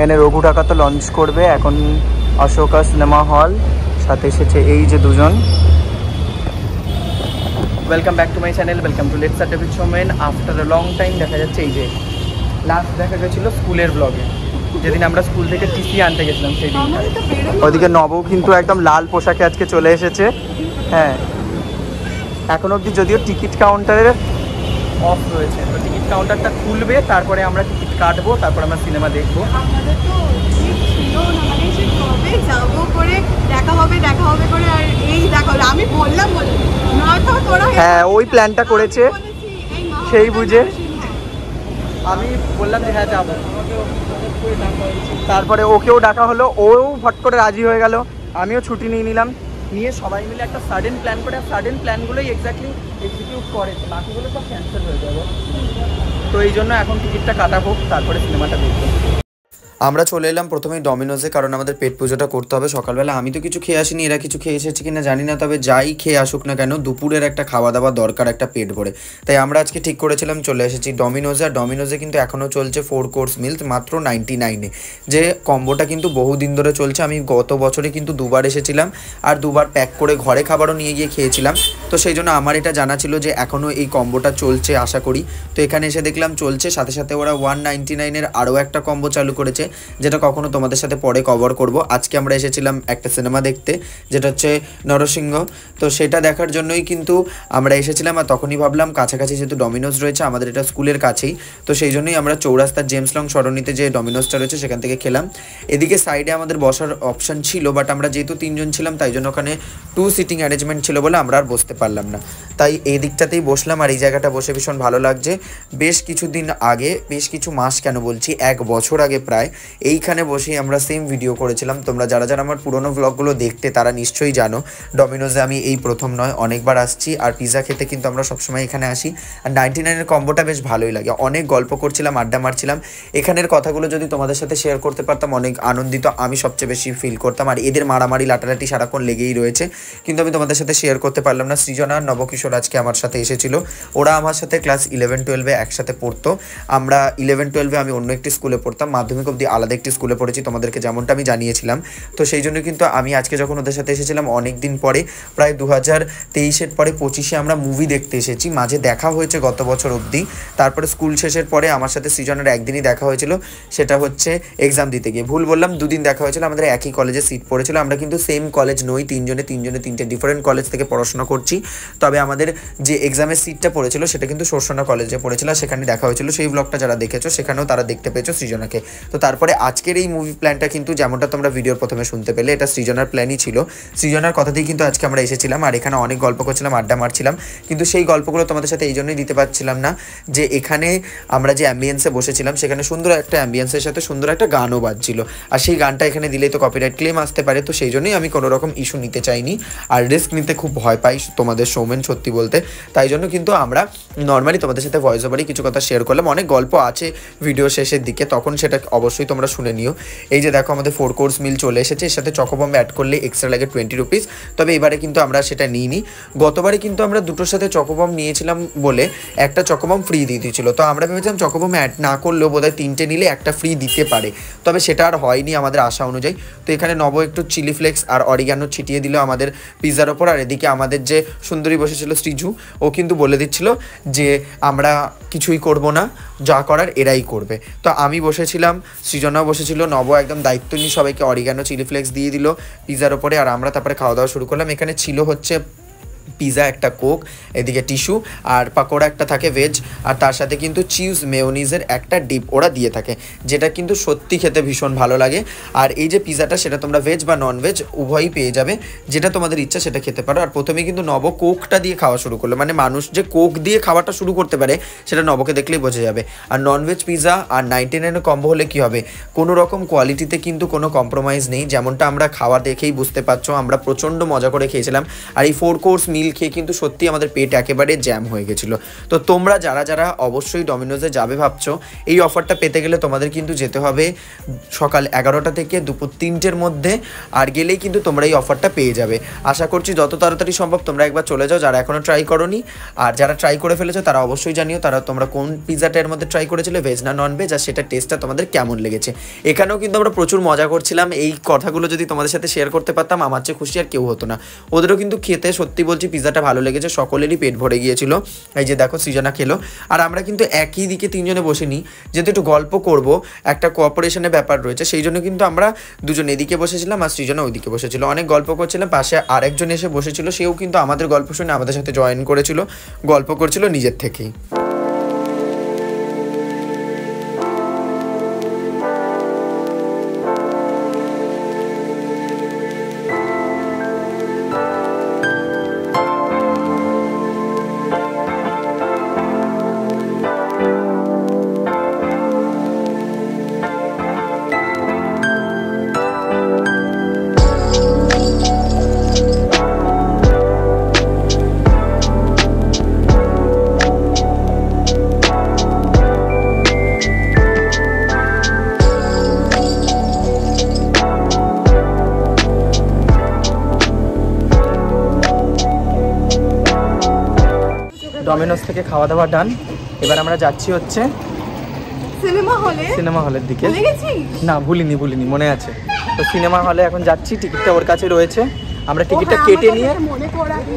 এখানে রঘু টাকা তো লঞ্চ করবে এখন। অশোকা সিনেমা হল, সাথে এসেছে এই যে দুজন। Welcome back to my channel, welcome to let's adda with Soumen. After a long time দেখা যাচ্ছে এই যে লাস্ট দেখা গেছিলো স্কুলের ব্লগে, যেদিন আমরা স্কুল থেকে টিসি আনতে গেছিলাম সেই দিন। ওইদিকে নবও কিন্তু একদম লাল পোশাকে আজকে চলে এসেছে। হ্যাঁ, এখন অবধি যদিও টিকিট কাউন্টারের অফ রয়েছে, তো টিকিট কাউন্টারটা খুলবে, তারপরে আমরা টিকিট কাটবো, তারপর আমরা সিনেমা দেখবো। হ্যাঁ, ওই প্ল্যানটা করেছে সেই বুঝে আমি বললাম যে হ্যাঁ যাবো, তারপরে ওকেও ডাকা হলো, ও ফট করে রাজি হয়ে গেল, আমিও ছুটি নিয়ে নিলাম, নিয়ে সবাই মিলে একটা সাডেন প্ল্যান করে, আর সাডেন প্ল্যানগুলোই এক্স্যাক্টলি এক্সিকিউট করে, বাকিগুলো সব ক্যান্সেল হয়ে যাবে। তো এই জন্য এখন টিকিটটা কাটা হোক, তারপরে সিনেমাটা দেখবো। আমরা চলে এলাম প্রথমেই ডমিনোজে, কারণ আমাদের পেট পুজোটা করতে হবে সকালবেলা। আমি তো কিছু খেয়ে আসিনি, এরা কিছু খেয়ে এসেছে কিনা জানি না, তবে যাই খেয়ে আসুক না কেন দুপুরের একটা খাওয়া দাওয়া দরকার একটা পেট ভরে। তাই আমরা আজকে ঠিক করেছিলাম চলে এসেছি ডমিনোজে। আর ডমিনোজে কিন্তু এখনও চলছে 4 কোর্স মিলস মাত্র 99-এ, যে কম্বোটা কিন্তু বহুদিন ধরে চলছে। আমি গত বছরে কিন্তু 2বার এসেছিলাম, আর 2বার প্যাক করে ঘরে খাবারও নিয়ে গিয়ে খেয়েছিলাম। তো সেই জন্য আমার এটা জানা ছিল যে এখনও এই কম্বোটা চলছে আশা করি। তো এখানে এসে দেখলাম চলছে, সাথে সাথে ওরা 199-এর আরও একটা কম্বো চালু করেছে, যেটা কখনো তোমাদের সাথে পরে কভার করব। আজকে আমরা এসেছিলাম একটা সিনেমা দেখতে, যেটা হচ্ছে নরসিংহ। তো সেটা দেখার জন্যই কিন্তু আমরা এসেছিলাম, আর তখনই ভাবলাম কাছাকাছি যেহেতু ডমিনোজ রয়েছে, আমাদের এটা স্কুলের কাছেই, তো সেই জন্যই আমরা চৌরাস্তার জেমস লং সরণিতে যে ডমিনোজটা রয়েছে সেখান থেকে খেলাম। এদিকে সাইডে আমাদের বসার অপশান ছিল, বাট আমরা যেহেতু 3 জন ছিলাম তাই জন্য ওখানে 2 সিটিং অ্যারেঞ্জমেন্ট ছিল বলে আমরা আর বসতে পারলাম না, তাই এই দিকটাতেই বসলাম। আর এই জায়গাটা বসে ভীষণ ভালো লাগছে। বেশ কিছুদিন আগে, বেশ কিছু মাস কেন বলছি, 1 বছর আগে প্রায় এইখানে বসেই আমরা সেম ভিডিও করেছিলাম। তোমরা যারা যারা আমার পুরোনো ব্লগগুলো দেখতে তারা নিশ্চয়ই জানো ডমিনোজে আমি এই প্রথম নয়, অনেকবার আসছি। আর পিৎজা খেতে কিন্তু আমরা সবসময় এখানে আসি। আর 99-এর কম্বোটা বেশ ভালোই লাগে। অনেক গল্প করছিলাম, আড্ডা মারছিলাম। এখানের কথাগুলো যদি তোমাদের সাথে শেয়ার করতে পারতাম অনেক আনন্দিত আমি সবচেয়ে বেশি ফিল করতাম। আর এদের মারামারি লাটালাটি সারাক্ষণ লেগেই রয়েছে, কিন্তু আমি তোমাদের সাথে শেয়ার করতে পারলাম না। সৃজনা আর নবকিশোর আজকে আমার সাথে এসেছিল। ওরা আমার সাথে ক্লাস 11-12-এ একসাথে পড়তো। আমরা 11-12-এ আমি অন্য একটি স্কুলে পড়তাম, মাধ্যমিক অবধি আলাদা একটি স্কুলে পড়েছি, তোমাদেরকে যেমনটা আমি জানিয়েছিলাম। তো সেই জন্য কিন্তু আমি আজকে যখন ওদের সাথে এসেছিলাম অনেক দিন পরে, প্রায় 2023-এর পরে 25-এ আমরা মুভি দেখতে এসেছি। মাঝে দেখা হয়েছে গত বছর অবধি, তারপরে স্কুল শেষের পরে আমার সাথে সৃজনের একদিনই দেখা হয়েছিল, সেটা হচ্ছে এক্সাম দিতে গিয়ে। ভুল বললাম, 2 দিন দেখা হয়েছিল। আমাদের একই কলেজে সিট পড়েছিল। আমরা কিন্তু সেম কলেজ নই, 3 জনে 3টে ডিফারেন্ট কলেজ থেকে পড়াশোনা করছি। তবে আমাদের যে এক্সামের সিটটা পড়েছিল সেটা কিন্তু সরসনা কলেজে পড়েছিল, সেখানে দেখা হয়েছিল। সেই ব্লগটা যারা দেখেছো সেখানেও তারা দেখতে পেয়েছো সৃজনাকে। তো তারপরে আজকের এই মুভি প্ল্যানটা কিন্তু যেমনটা তোমরা ভিডিওর প্রথমে শুনতে পেলে, এটা সৃজনার প্ল্যানই ছিল। সৃজনার কথাতেই কিন্তু আজকে আমরা এসেছিলাম, আর এখানে অনেক গল্প করছিলাম, আড্ডা মারছিলাম। কিন্তু সেই গল্পগুলো তোমাদের সাথে এই জন্যই দিতে পারছিলাম না যে এখানে আমরা যে অ্যাম্বিয়েন্সে বসেছিলাম সেখানে সুন্দর একটা অ্যাম্বিয়েন্সের সাথে সুন্দর একটা গানও বাজছিল, আর সেই গানটা এখানে দিলেই তো কপিরাইট ক্লেম আসতে পারে। তো সেই জন্যই আমি কোনো রকম ইস্যু নিতে চাইনি, আর রিস্ক নিতে খুব ভয় পাই তোমাদের সৌমেন, সত্যি বলতে। তাই জন্য কিন্তু আমরা নর্মালি তোমাদের সাথে ভয়েস ওভারই কিছু কথা শেয়ার করলাম। অনেক গল্প আছে ভিডিও শেষের দিকে, তখন সেটা অবশ্যই তোমরা শুনে নিও। এই যে দেখো আমাদের 4 কোর্স মিল চলে এসেছে, এর সাথে চকোবম অ্যাড করলে এক্সট্রা লাগে 20 রুপিস। তবে এবারে কিন্তু আমরা সেটা নিইনি। গতবারে কিন্তু আমরা দুটোর সাথে চকোবম নিয়েছিলাম বলে একটা চকোবম ফ্রি দিয়ে দিয়েছিল। তো আমরা ভেবেছিলাম চকোবম অ্যাড না করলেও বোধহয় 3টে নিলে একটা ফ্রি দিতে পারে, তবে সেটা আর হয়নি আমাদের আশা অনুযায়ী। তো এখানে নব একটু চিলি ফ্লেক্স আর অরিগানো ছিটিয়ে দিল আমাদের পিৎজার ওপর। আর এদিকে আমাদের যে সুন্দরী বসেছিল সৃজু, ও কিন্তু বলে দিচ্ছিল যে আমরা কিছুই করব না, যা করার এরাই করবে। তো আমি বসেছিলাম, সৃজনাও বসেছিল, নব একদম দায়িত্ব নিয়ে সবাইকে অরিগানো চিলি ফ্লেক্স দিয়ে দিল পিৎজার ওপরে। আর আমরা তারপরে খাওয়া দাওয়া শুরু করলাম। এখানে ছিল হচ্ছে পিৎজা, একটা কোক, এদিকে টিস্যু, আর পাকোড়া একটা থাকে ভেজ, আর তার সাথে কিন্তু চিজ মেয়োনিজের একটা ডিপ ওরা দিয়ে থাকে, যেটা কিন্তু সত্যি খেতে ভীষণ ভালো লাগে। আর এই যে পিৎজাটা সেটা তোমরা ভেজ বা নন ভেজ উভয়ই পেয়ে যাবে, যেটা তোমাদের ইচ্ছা সেটা খেতে পারো। আর প্রথমে কিন্তু নব কোকটা দিয়ে খাওয়া শুরু করলো, মানে মানুষ যে কোক দিয়ে খাওয়াটা শুরু করতে পারে সেটা নবকে দেখলেই বোঝা যাবে। আর ননভেজ পিৎজা আর 99-এর কম্বো হলে কী হবে, কোনো রকম কোয়ালিটিতে কিন্তু কোনো কম্প্রোমাইজ নেই, যেমনটা আমরা খাওয়া দেখেই বুঝতে পারছো। আমরা প্রচণ্ড মজা করে খেয়েছিলাম। আর এই 4 কোর্স মিল মিল খেয়ে কিন্তু সত্যি আমাদের পেট একেবারে জ্যাম হয়ে গেছিলো। তো তোমরা যারা যারা অবশ্যই ডমিনোজে যাবে ভাবছো, এই অফারটা পেতে গেলে তোমাদের কিন্তু যেতে হবে সকাল 11টা থেকে দুপুর 3টের মধ্যে, আর গেলেই কিন্তু তোমরা এই অফারটা পেয়ে যাবে। আশা করছি যত তাড়াতাড়ি সম্ভব তোমরা একবার চলে যাও যারা এখনও ট্রাই করোনি, আর যারা ট্রাই করে ফেলেছো তারা অবশ্যই জানিও তোমরা কোন পিৎজাটার মধ্যে ট্রাই করেছিলে, ভেজ না নন ভেজ, আর সেটা টেস্টটা তোমাদের কেমন লেগেছে। এখানেও কিন্তু আমরা প্রচুর মজা করছিলাম। এই কথাগুলো যদি তোমাদের সাথে শেয়ার করতে পারতাম আমার চেয়ে খুশি আর কেউ হতো না। ওদেরও কিন্তু খেতে সত্যি বলছি পিৎজাটা ভালো লেগেছে, সকলেরই পেট ভরে গিয়েছিল। এই যে দেখো সৃজনা খেলো, আর আমরা কিন্তু একই দিকে 3জনে বসিনি, যেহেতু একটু গল্প করব, একটা কোঅপারেশনের ব্যাপার রয়েছে, সেই জন্য কিন্তু আমরা দুজন এদিকে বসেছিলাম আর সৃজনা ওইদিকে বসেছিল। অনেক গল্প করছিলাম, পাশে আরেকজন এসে বসেছিল, সেও কিন্তু আমাদের গল্প শুনে আমাদের সাথে জয়েন করেছিল, গল্প করছিল নিজের থেকেই। ডমিনোজ থেকে খাওয়া দাওয়া ডান, এবার আমরা যাচ্ছি হচ্ছে সিনেমা হলের দিকে। না ভুলিনি মনে আছে। তো সিনেমা হলে এখন যাচ্ছি, টিকিটটা ওর কাছে রয়েছে, আমরা টিকিটটা কেটে নিয়ে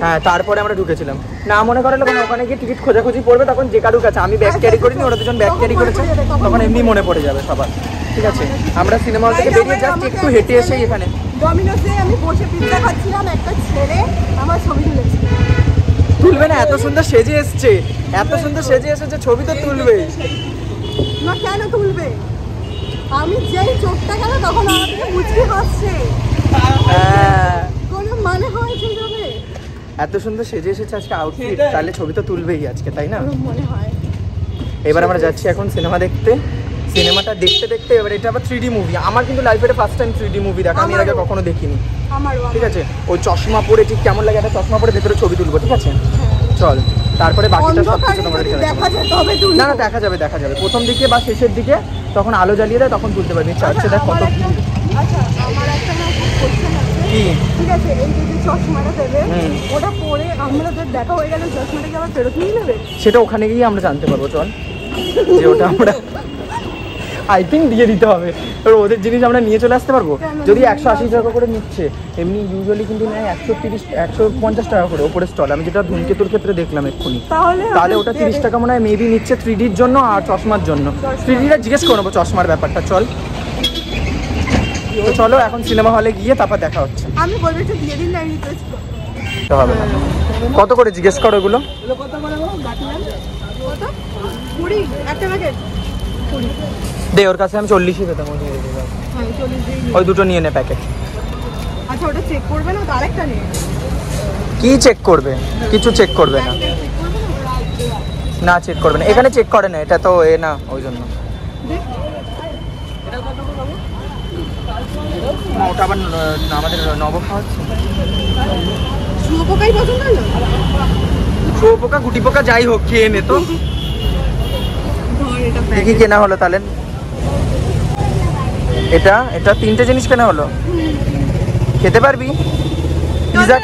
হ্যাঁ তারপরে আমরা ঢুকেছিলাম। না মনে করালে ওখানে গিয়ে টিকিট খোঁজাখুঁজি পড়বে, তখন যে কারুর কাছে, আমি ব্যাগ ক্যারি করিনি, ওরা দুজন ব্যাগ ক্যারি করেছে, তখন এমনি মনে পড়ে যাবে সবার। ঠিক আছে, আমরা সিনেমা হল থেকে বেরিয়ে যাচ্ছি, একটু হেঁটে এসে এখানে ডমিনোজে আমি বসে পিৎজা খাচ্ছিলাম, একটা ছেলে আমার ছবি তুলেছে। তুলবে না? এত সুন্দর সেজে এসছে, এত সুন্দর সেজে এসেছে, ছবি তো তুলবে না। কেন তুলবে? আমি যেই চোখটা গেল তখন আমার থেকে মুচকি হাসছে। কোনো মানে হয় সেইভাবে? এত সুন্দর সেজে এসেছে আজকে আউটফিট, তাহলে ছবি তো তুলবেই আজকে, তাই না? মনে হয়। এবার আমরা যাচ্ছি এখন সিনেমা দেখতে। সিনেমাটা দেখতে দেখতে এবার এটা আবার 3D মুভি, আমার কিন্তু লাইফে ফার্স্ট টাইম 3D মুভি দেখা, আমি এর আগে কখনো দেখিনি। ঠিক আছে, ওই চশমা পরে ঠিক কেমন লাগে, একটা চশমা পরে ভেতরে ছবি তুলবো। ঠিক আছে চল, তারপরে বাকিটা সব কিছু তোমাদেরকে না না দেখা যাবে প্রথম দিকে বা শেষের দিকে, তখন আলো জ্বালিয়ে দেয়, তখন তুলতে পারবি। চার্চে দেখ কত কি। ঠিক আছে, এই যে চশমাটা দেবে, ওটা পরে আমাদের দেখা হয়ে গেল, চশমাটা কি আবার ফেরত নিয়ে নেবে? সেটা ওখানে গিয়ে আমরা জানতে পারবো। চল, যে ওটা আমরা আই থিঙ্ক দিয়ে দিতে হবে, ওদের জিনিস আমরা নিয়ে চলে আসতে পারবো। যদি 180 টাকা করে নিচ্ছে, এমনি ইউজুয়ালি কিন্তু নেয় 130-150 টাকা করে ওপরে স্টল। আমি যেটা ধূমকেতুর ক্ষেত্রে দেখলাম এক্ষুনি, তাহলে ওটা 30 টাকা মনে হয় মেবি নিচ্ছে 3Dর জন্য আর চশমার জন্য। 3Dটা জিজ্ঞেস করে নেবো চশমার ব্যাপারটা। চল তো চলো এখন সিনেমা হলে গিয়ে তারপর দেখা হচ্ছে। আমি বলবো একটু দিয়ে দিন না, রিকোয়েস্ট হবে না। কত করে জিজ্ঞেস করো এগুলো? কত করে বলো? কত? 20 একটা প্যাকেট 20 দে, ওর কাছে আমি 40ই পেতাম। হ্যাঁ 40 দিই। ওই দুটো নিয়ে নে প্যাকেট। আচ্ছা ওটা চেক করবে না? তো আরেকটা নিয়ে কি চেক করবে? কিছু চেক করবে না, না চেক করবে না, এখানে চেক করে না, এটা তো এ না, ওই জন্য। ওটা আবার আমাদের নব খাওয়াচ্ছে। শুয়োপোকাই পছন্দ হলো? শুয়োপোকা গুটি পোকা যাই হোক খেয়ে নে তো। কি কেনা হলো তাহলে? এটা 3টে জিনিস কেনা হলো। খেতে পারবি? পিজা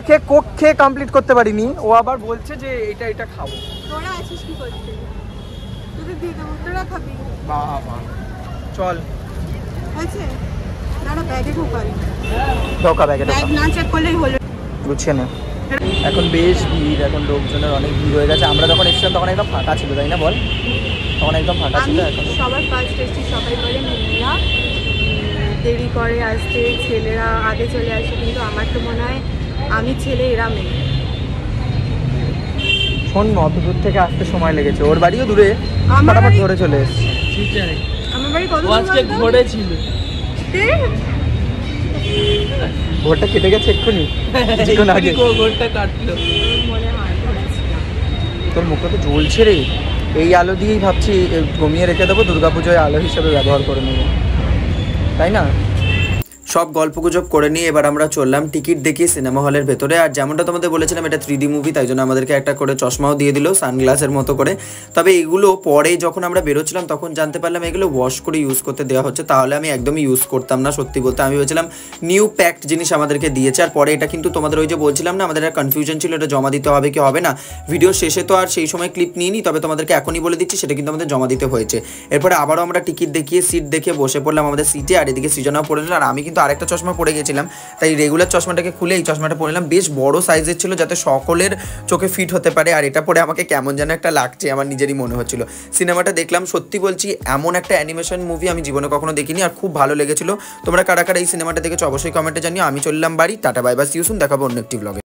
খেয়ে কোক খেয়ে কমপ্লিট করতে পারিনি, ও আবার বলছে যে এটা খাবো। তোরা আছিস কি করতে? তোদের দিয়ে দেবো, তোরা খাবি। বাবা চল। আছে দাঁড়া, ব্যাগে ঢোকাই। ঢোকা ব্যাগে, ব্যাগ না চেক করলেই হলো। বুঝছে না? এখন বেশ ভিড়, এখন লোকজনের অনেক ভিড় হয়ে গেছে। আমরা যখন এসেছিলাম তখন একদম ফাঁকা ছিল, তাই না বল? তখন একদম ফাঁকা ছিল। এখন সবার ফার্স্ট এসেছি, সবাই বলে মেয়েরা দেরি করে আসতে, ছেলেরা আগে চলে আসে, কিন্তু আমার তো মনে হয় আমি ছেলে, এরা মেয়ে। শোন, অত দূর থেকে আসতে সময় লেগেছে, ওর বাড়িও দূরে, ফটাফট ধরে চলে এসেছে। আমার বাড়ি কত আজকে ঘরে ছিল, ভোরটা কেটে গেছে এক্ষুনি, কিছুক্ষণ আগে ভোরটা কাটলো। তোর মুখটা তো জ্বলছে রে। এই আলো দিয়েই ভাবছি জমিয়ে রেখে দেবো, দুর্গাপুজোয় আলো হিসেবে ব্যবহার করে নেবো, তাই না? সব গল্পগুজব করে নিয়ে এবার আমরা চললাম টিকিট দেখিয়ে সিনেমা হলের ভেতরে। আর যেমনটা তোমাদের বলেছিলাম এটা 3D মুভি, তাই জন্য আমাদেরকে একটা করে চশমাও দিয়ে দিল সানগ্লাসের মতো করে। তবে এগুলো পরে যখন আমরা বেরোচ্ছিলাম তখন জানতে পারলাম এগুলো ওয়াশ করে ইউজ করতে দেওয়া হচ্ছে, তাহলে আমি একদমই ইউজ করতাম না সত্যি বলতে। আমি ভেবেছিলাম নিউ প্যাকড জিনিস আমাদেরকে দিয়েছে। আর পরে এটা কিন্তু তোমাদের ওই যে বলছিলাম না আমাদের একটা কনফিউশন ছিল এটা জমা দিতে হবে কি হবে না, ভিডিও শেষে তো আর সেই সময় ক্লিপ নিয়ে নিই, তবে তোমাদেরকে এখনই বলে দিচ্ছি সেটা কিন্তু আমাদের জমা দিতে হয়েছে। এরপরে আবারও আমরা টিকিট দেখিয়ে সিট দেখে বসে পড়লাম আমাদের সিটে। আর এদিকে সৃজনাও পড়ে নিল, আর আমি কিন্তু আরেকটা চশমা পরে গেছিলাম, তাই রেগুলার চশমাটাকে খুলে এই চশমাটা পরে নিলাম। বেশ বড় সাইজের ছিল যাতে সকলের চোখে ফিট হতে পারে। আর এটা পরে আমাকে কেমন যেন একটা লাগছে, আমার নিজেরই মনে হচ্ছিল। সিনেমাটা দেখলাম, সত্যি বলছি এমন একটা অ্যানিমেশন মুভি আমি জীবনে কখনো দেখিনি, আর খুব ভালো লেগেছিল। তোমরা কারা কারা এই সিনেমাটা দেখেছো অবশ্যই কমেন্টে জানিও। আমি চললাম বাড়ি, ta ta bye bye, see you soon, দেখাবো অন্য একটি ব্লগে।